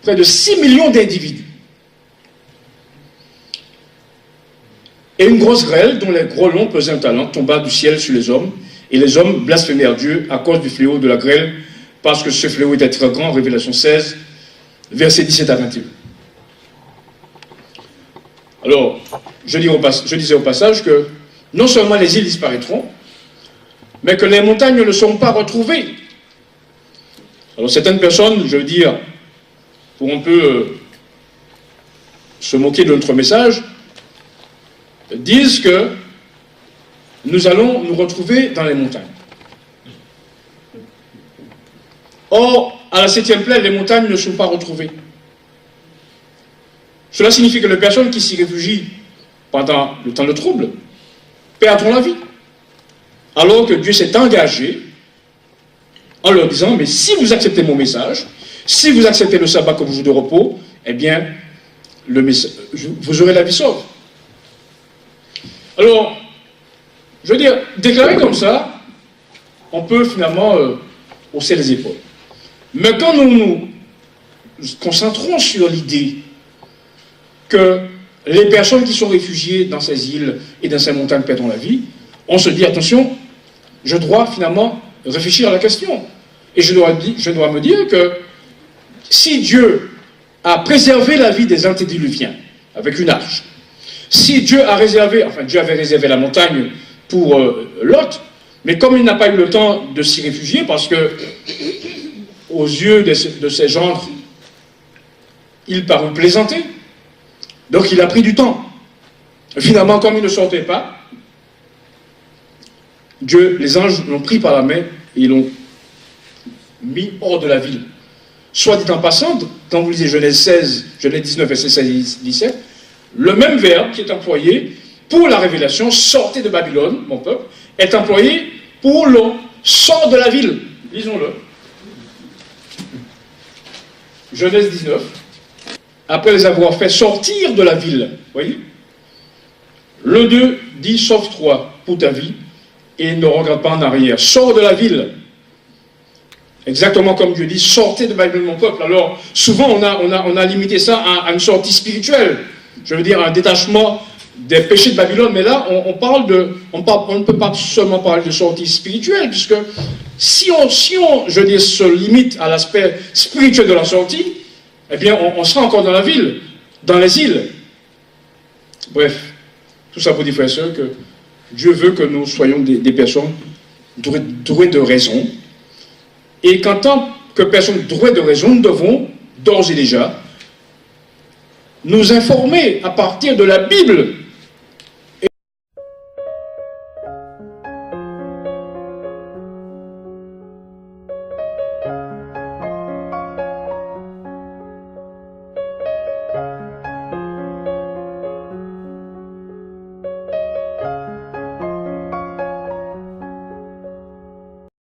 près de 6 millions d'individus. Et une grosse grêle, dont les grêlons pesaient un talent, tomba du ciel sur les hommes, et les hommes blasphémèrent Dieu à cause du fléau de la grêle, parce que ce fléau était très grand, Révélation 16, versets 17 à 21. Alors, je disais au passage que non seulement les îles disparaîtront, mais que les montagnes ne seront pas retrouvées. Alors certaines personnes, je veux dire, pour un peu se moquer de notre message, disent que nous allons nous retrouver dans les montagnes. Or, à la 7e plaine, les montagnes ne sont pas retrouvées. Cela signifie que les personnes qui s'y réfugient pendant le temps de trouble perdront la vie. Alors que Dieu s'est engagé en leur disant, mais si vous acceptez mon message, si vous acceptez le sabbat comme jour de repos, eh bien, vous aurez la vie sauve. Alors, je veux dire, déclarer comme ça, on peut finalement hausser les épaules. Mais quand nous nous concentrons sur l'idée que les personnes qui sont réfugiées dans ces îles et dans ces montagnes perdront la vie, on se dit, attention, je dois finalement réfléchir à la question. Et je dois me dire que si Dieu a préservé la vie des antédiluviens avec une arche, si Dieu a réservé, enfin Dieu avait réservé la montagne pour Lot, mais comme il n'a pas eu le temps de s'y réfugier, parce que aux yeux de ses gendres, il parut plaisanter, donc il a pris du temps. Finalement, comme il ne sortait pas, Dieu, les anges l'ont pris par la main et ils l'ont mis hors de la ville. Soit dit en passant, quand vous lisez Genèse 16, Genèse 19, verset 16 et 17, le même verbe qui est employé pour la révélation, sortez de Babylone, mon peuple, est employé pour l'eau, sort de la ville. Lisons-le. Genèse 19, après les avoir fait sortir de la ville, voyez, le 2 dit, sauve-toi pour ta vie et ne regarde pas en arrière. Sors de la ville. Exactement comme Dieu dit, sortez de Babylone, mon peuple. Alors, souvent, on a limité ça à une sortie spirituelle. Je veux dire, un détachement des péchés de Babylone. Mais là, on ne peut pas seulement parler de sortie spirituelle, puisque si on je veux dire, se limite à l'aspect spirituel de la sortie, eh bien, on sera encore dans la ville, dans les îles. Bref, tout ça pour dire, frères et sœurs, que Dieu veut que nous soyons des personnes douées de raison. Et qu'en tant que personnes douées de raison, nous devons, d'ores et déjà, nous informer à partir de la Bible